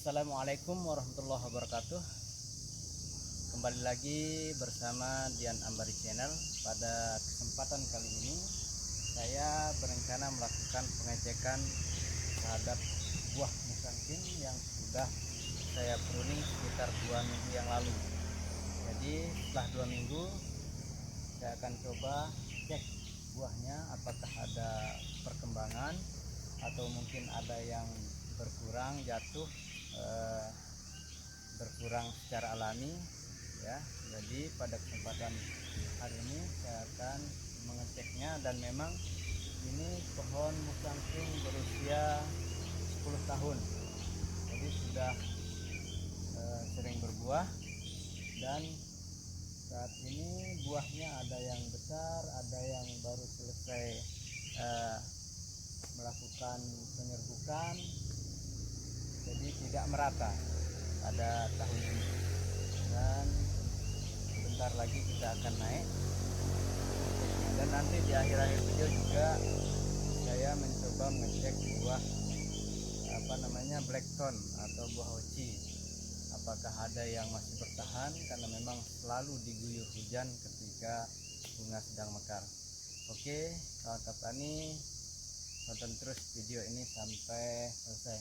Assalamualaikum warahmatullahi wabarakatuh. Kembali lagi bersama Dian Ambari Channel. Pada kesempatan kali ini saya berencana melakukan pengecekan terhadap buah musangking yang sudah saya pruning sekitar 2 minggu yang lalu. Jadi setelah 2 minggu saya akan coba cek buahnya apakah ada perkembangan atau mungkin ada yang berkurang, jatuh, berkurang secara alami ya. Jadi pada kesempatan hari ini saya akan mengeceknya, dan memang ini pohon musangking berusia 10 tahun, jadi sudah sering berbuah, dan saat ini buahnya ada yang besar, ada yang baru selesai melakukan penyerbukan, jadi tidak merata pada tahun ini. Dan sebentar lagi kita akan naik, dan nanti di akhir-akhir video juga saya mencoba mengecek buah blackthorn atau buah hoci, apakah ada yang masih bertahan, karena memang selalu diguyur hujan ketika bunga sedang mekar. Oke, kawan-kawan petani, tonton terus video ini sampai selesai.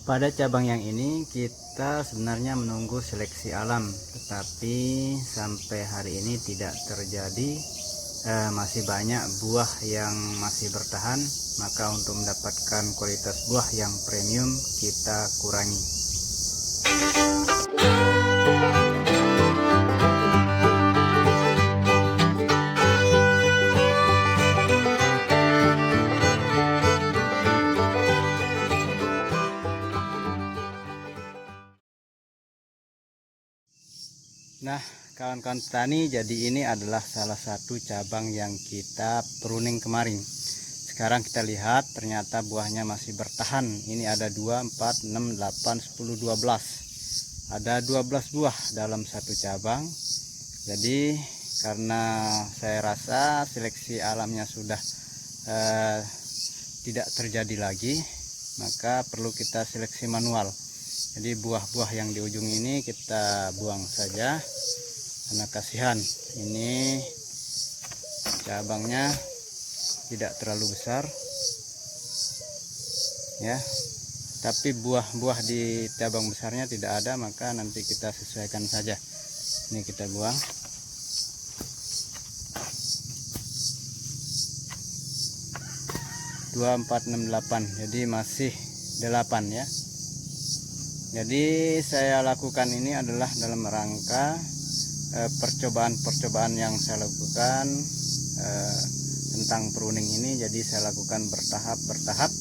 Pada cabang yang ini kita sebenarnya menunggu seleksi alam, tetapi sampai hari ini tidak terjadi. Masih banyak buah yang masih bertahan, maka untuk mendapatkan kualitas buah yang premium kita kurangi. Nah, kawan-kawan petani, jadi ini adalah salah satu cabang yang kita pruning kemarin. Sekarang kita lihat ternyata buahnya masih bertahan. Ini ada 2, 4, 6, 8, 10, 12. Ada 12 buah dalam satu cabang. Jadi karena saya rasa seleksi alamnya sudah tidak terjadi lagi, maka perlu kita seleksi manual. Jadi buah-buah yang di ujung ini kita buang saja, karena kasihan. Ini cabangnya tidak terlalu besar ya, tapi buah-buah di cabang besarnya tidak ada, maka nanti kita sesuaikan saja. Ini kita buang. Dua, 4, 6, 8, jadi masih 8 ya. Jadi saya lakukan ini adalah dalam rangka percobaan-percobaan yang saya lakukan tentang pruning ini. Jadi saya lakukan bertahap-bertahap,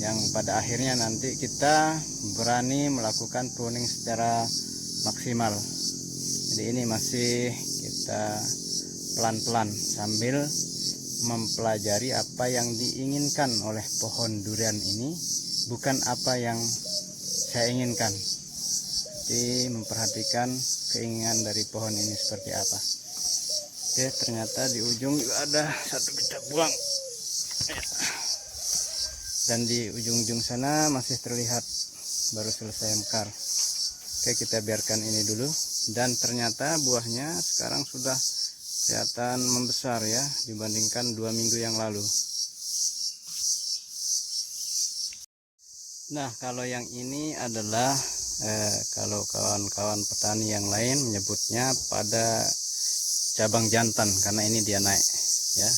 yang pada akhirnya nanti kita berani melakukan pruning secara maksimal. Jadi ini masih kita pelan-pelan sambil mempelajari apa yang diinginkan oleh pohon durian ini, bukan apa yang saya inginkan. Jadi memperhatikan keinginan dari pohon ini seperti apa. Oke, ternyata di ujung juga ada satu, kita buang ya. Dan di ujung-ujung sana masih terlihat baru selesai mekar. Oke, kita biarkan ini dulu. Dan ternyata buahnya sekarang sudah kelihatan membesar ya, dibandingkan 2 minggu yang lalu. Nah, kalau yang ini adalah kalau kawan-kawan petani yang lain menyebutnya pada cabang jantan, karena ini dia naik ya,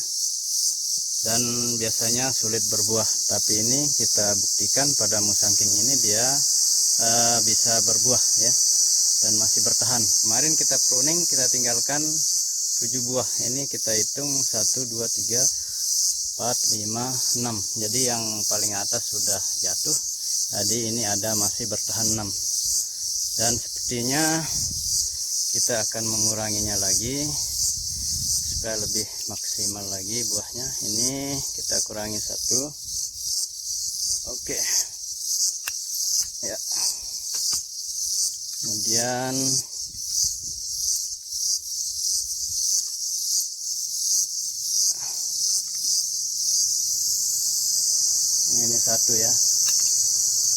dan biasanya sulit berbuah. Tapi ini kita buktikan pada musangking ini dia bisa berbuah ya, dan masih bertahan. Kemarin kita pruning, kita tinggalkan 7 buah. Ini kita hitung 1, 2, 3, 4, 5, 6. Jadi yang paling atas sudah jatuh. Jadi ini ada masih bertahan 6, dan sepertinya kita akan menguranginya lagi supaya lebih maksimal lagi buahnya. Ini kita kurangi 1. Oke ya, kemudian satu ya.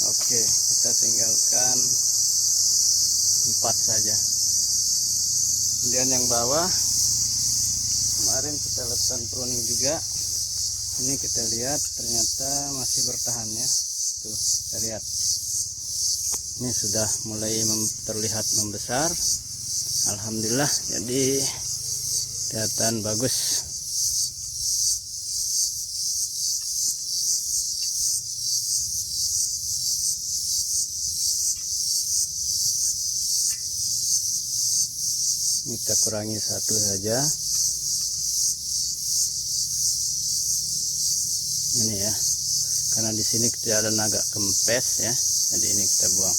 Oke, kita tinggalkan 4 saja. Kemudian yang bawah kemarin kita lakukan pruning juga. Ini kita lihat ternyata masih bertahan ya. Tuh, kita lihat. Ini sudah mulai terlihat membesar. Alhamdulillah, jadi kelihatan bagus. Ini kita kurangi 1 saja. Ini ya, karena di sini kelihatan agak kempes ya, jadi ini kita buang.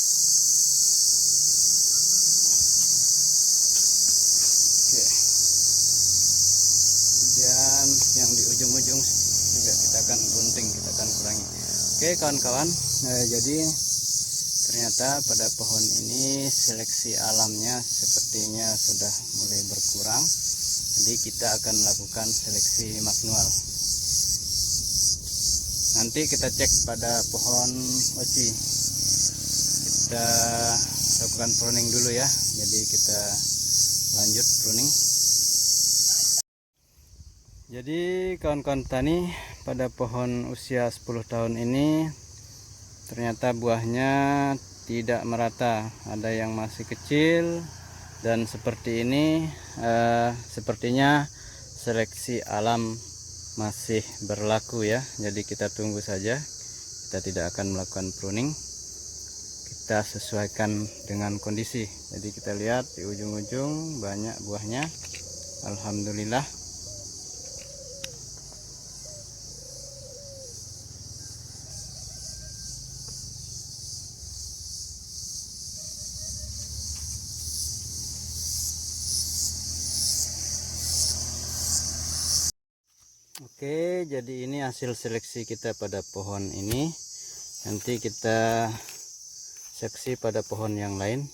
Oke, kemudian yang di ujung-ujung juga kita akan gunting, kita akan kurangi. Oke kawan-kawan, jadi ternyata pada pohon ini seleksi alamnya sepertinya sudah mulai berkurang. Jadi kita akan melakukan seleksi manual. Nanti kita cek pada pohon oci. Kita lakukan pruning dulu ya. Jadi kita lanjut pruning. Jadi kawan-kawan petani, pada pohon usia 10 tahun ini ternyata buahnya tidak merata. Ada yang masih kecil dan seperti ini, sepertinya seleksi alam masih berlaku ya. Jadi kita tunggu saja, kita tidak akan melakukan pruning, kita sesuaikan dengan kondisi. Jadi kita lihat di ujung-ujung banyak buahnya, alhamdulillah. Oke, jadi ini hasil seleksi kita pada pohon ini. Nanti kita seksi pada pohon yang lain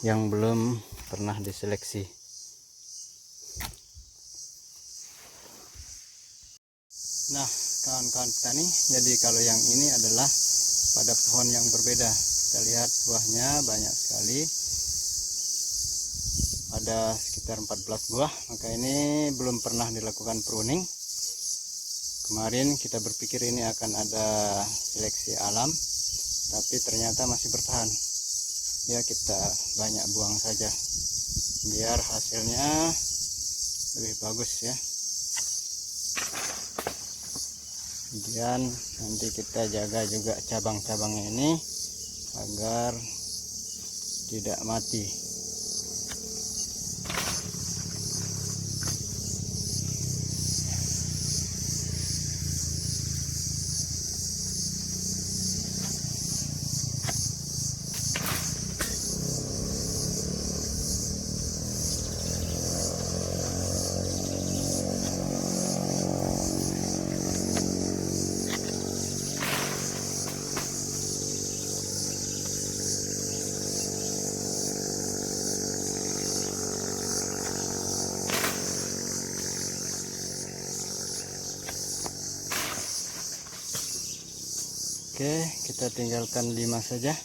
yang belum pernah diseleksi. Nah, kawan-kawan petani, jadi kalau yang ini adalah pada pohon yang berbeda. Kita lihat buahnya banyak sekali. Ada sekitar 14 buah, maka ini belum pernah dilakukan pruning. Kemarin kita berpikir ini akan ada seleksi alam, tapi ternyata masih bertahan ya. Kita banyak buang saja biar hasilnya lebih bagus ya. Kemudian nanti kita jaga juga cabang-cabangnya ini agar tidak mati. Oke, kita tinggalkan 5 saja.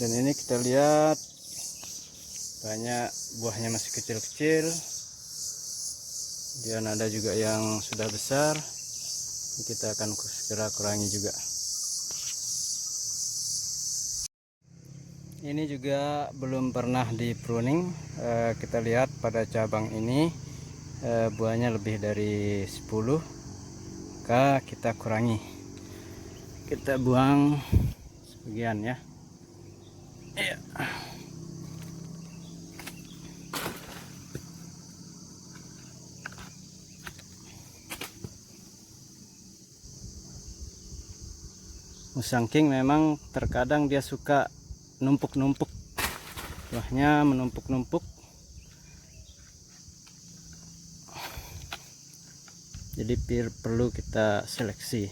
Dan ini kita lihat banyak buahnya masih kecil-kecil. Dan ada juga yang sudah besar. Kita akan segera kurangi juga. Ini juga belum pernah di pruning. Kita lihat pada cabang ini buahnya lebih dari 10. Maka kita kurangi, kita buang sebagian ya. Iya. Musang king memang terkadang dia suka numpuk-numpuk, buahnya menumpuk-numpuk. Jadi perlu kita seleksi.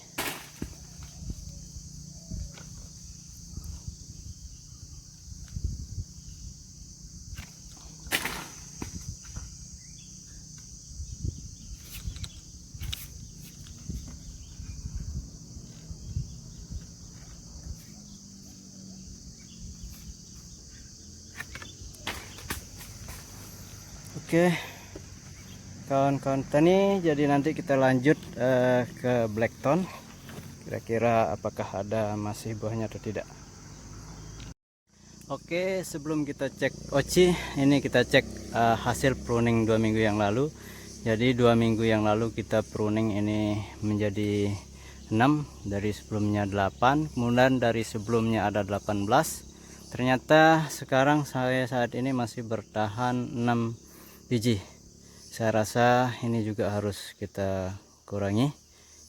Oke kawan-kawan tani, jadi nanti kita lanjut ke Blackthorn, kira-kira apakah ada masih buahnya atau tidak. Oke, sebelum kita cek oci, ini kita cek hasil pruning 2 minggu yang lalu. Jadi 2 minggu yang lalu kita pruning ini menjadi 6, dari sebelumnya 8, kemudian dari sebelumnya ada 18. Ternyata sekarang saya saat ini masih bertahan 6 biji. Saya rasa ini juga harus kita kurangi,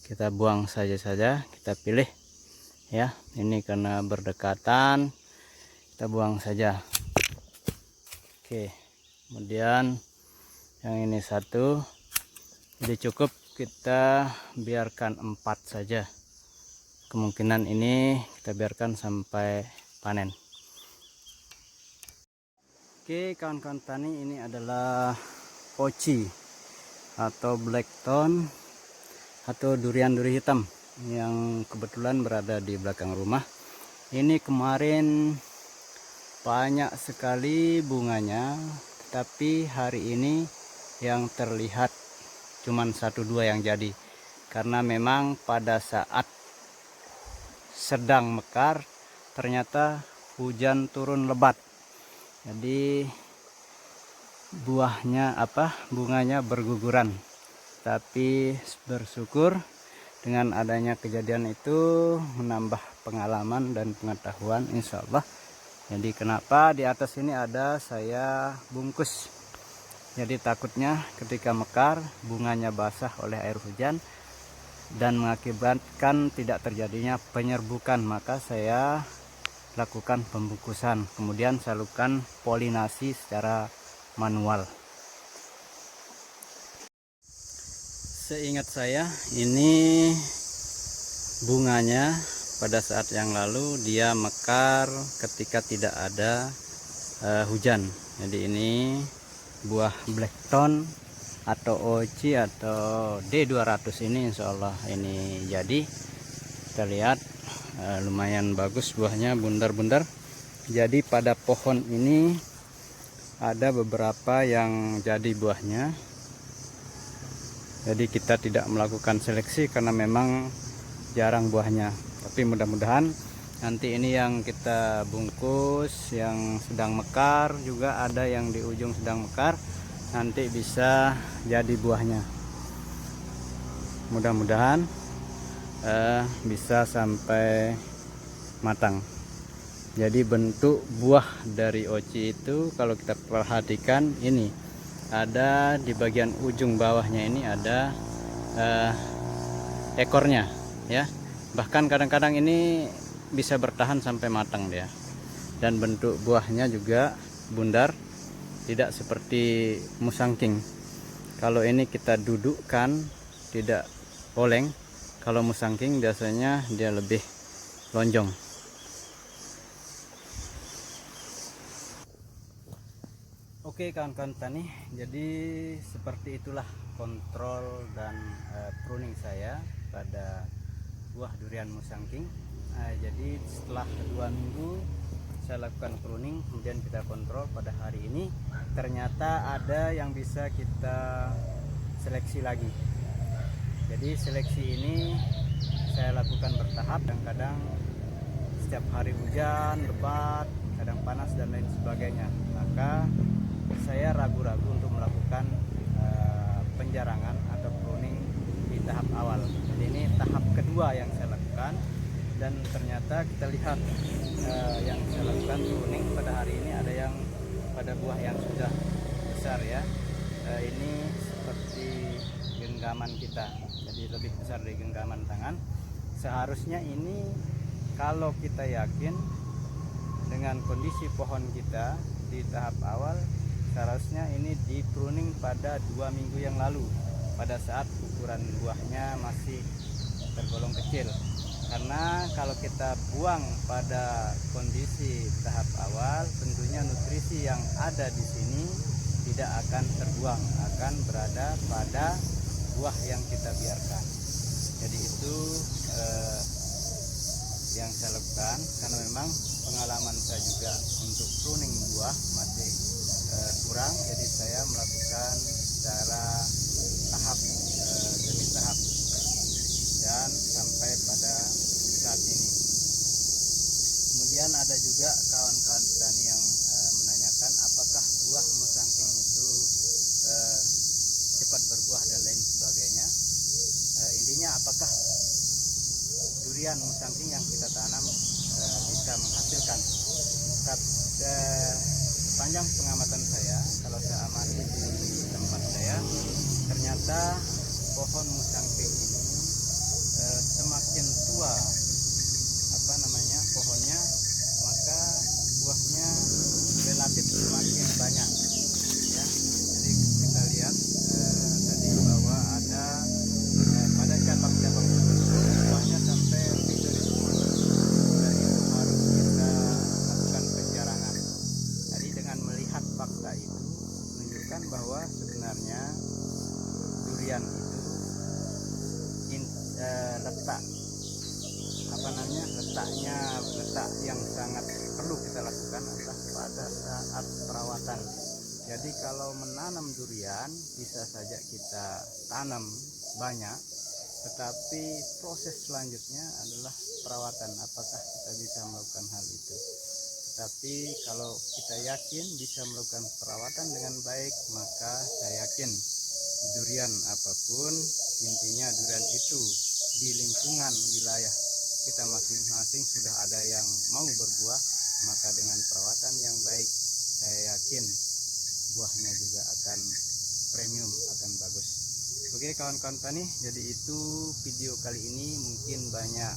kita buang saja, kita pilih ya. Ini karena berdekatan, kita buang saja. Oke, kemudian yang ini 1, jadi cukup kita biarkan 4 saja. Kemungkinan ini kita biarkan sampai panen. Oke kawan-kawan tani, ini adalah oci atau Blackthorn atau durian-duri hitam yang kebetulan berada di belakang rumah. Ini kemarin banyak sekali bunganya, tetapi hari ini yang terlihat cuman 1-2 yang jadi, karena memang pada saat sedang mekar ternyata hujan turun lebat, jadi bunganya berguguran. Tapi bersyukur dengan adanya kejadian itu menambah pengalaman dan pengetahuan insya Allah. Jadi kenapa di atas ini ada saya bungkus, jadi takutnya ketika mekar bunganya basah oleh air hujan dan mengakibatkan tidak terjadinya penyerbukan, maka saya lakukan pembungkusan, kemudian saya lakukan polinasi secara manual. Seingat saya ini bunganya pada saat yang lalu dia mekar ketika tidak ada hujan. Jadi ini buah Blackthorn atau oci atau D200 ini insya Allah ini jadi. Kita lihat lumayan bagus buahnya, bundar-bundar. Jadi pada pohon ini ada beberapa yang jadi buahnya. Jadi kita tidak melakukan seleksi karena memang jarang buahnya. Tapi mudah-mudahan nanti ini yang kita bungkus yang sedang mekar, juga ada yang di ujung sedang mekar, nanti bisa jadi buahnya. Mudah-mudahan bisa sampai matang. Jadi bentuk buah dari oci itu kalau kita perhatikan, ini ada di bagian ujung bawahnya ini ada ekornya ya. Bahkan kadang-kadang ini bisa bertahan sampai matang dia. Dan bentuk buahnya juga bundar, tidak seperti musangking. Kalau ini kita dudukkan tidak oleng. Kalau musangking biasanya dia lebih lonjong. Oke kawan-kawan tani, jadi seperti itulah kontrol dan pruning saya pada buah durian musangking. Jadi setelah 2 minggu saya lakukan pruning, kemudian kita kontrol pada hari ini, ternyata ada yang bisa kita seleksi lagi. Jadi seleksi ini saya lakukan bertahap, kadang-kadang setiap hari hujan, lebat, kadang panas dan lain sebagainya. Maka saya ragu-ragu untuk melakukan penjarangan atau pruning di tahap awal. Jadi ini tahap kedua yang saya lakukan, dan ternyata kita lihat yang saya lakukan pruning pada hari ini ada yang pada buah yang sudah besar ya. Ini seperti genggaman kita, jadi lebih besar dari genggaman tangan. Seharusnya ini kalau kita yakin dengan kondisi pohon kita di tahap awal, seharusnya ini di pruning pada 2 minggu yang lalu, pada saat ukuran buahnya masih tergolong kecil. Karena kalau kita buang pada kondisi tahap awal, tentunya nutrisi yang ada di sini tidak akan terbuang, akan berada pada buah yang kita biarkan. Jadi itu yang saya lakukan, karena memang pengalaman saya juga untuk pruning buah masih kurang, jadi saya melakukan secara tahap demi tahap dan sampai pada saat ini. Kemudian ada juga kawan-kawan petani yang menanyakan apakah buah musangking itu cepat berbuah dan lain sebagainya. Intinya apakah durian musangking yang kita tanam bisa menghasilkan. Sepanjang pengamatan saya, kalau saya amati di tempat saya, ternyata pohon musangking ini semakin tua pohonnya, maka buahnya relatif semakin banyak ya. Jadi kita lihat tadi bahwa ada pada cabang-cabang tertentu buahnya sampai 3.000 dan itu harus kita lakukan penjarangan. Jadi dengan melihat fakta itu menunjukkan bahwa sebenarnya durian itu letak yang sangat perlu kita lakukan adalah pada saat perawatan. Jadi kalau menanam durian bisa saja kita tanam banyak, tetapi proses selanjutnya adalah perawatan. Apakah kita bisa melakukan hal itu? Tetapi kalau kita yakin bisa melakukan perawatan dengan baik, maka saya yakin durian apapun, intinya durian itu di lingkungan wilayah kita masing-masing sudah ada yang mau berbuah, maka dengan perawatan yang baik saya yakin buahnya juga akan premium, akan bagus. Oke kawan-kawan tani, jadi itu video kali ini. Mungkin banyak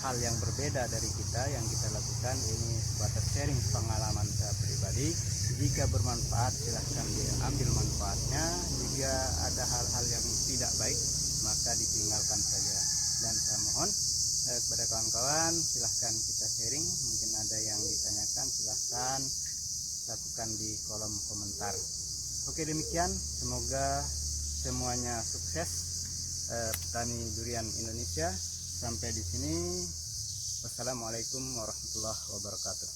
hal yang berbeda dari kita yang kita lakukan. Ini sebatas sharing pengalaman saya pribadi. Jika bermanfaat silahkan diambil manfaatnya, jika ada hal-hal yang tidak baik maka ditinggalkan saja. Dan saya mohon kepada kawan-kawan, silahkan kita sharing. Mungkin ada yang ditanyakan, silahkan lakukan di kolom komentar. Oke, demikian, semoga semuanya sukses petani durian Indonesia. Sampai di sini, wassalamualaikum warahmatullahi wabarakatuh.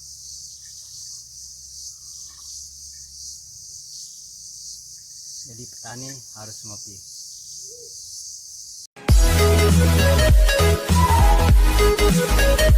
Jadi petani harus ngopi. Thank you.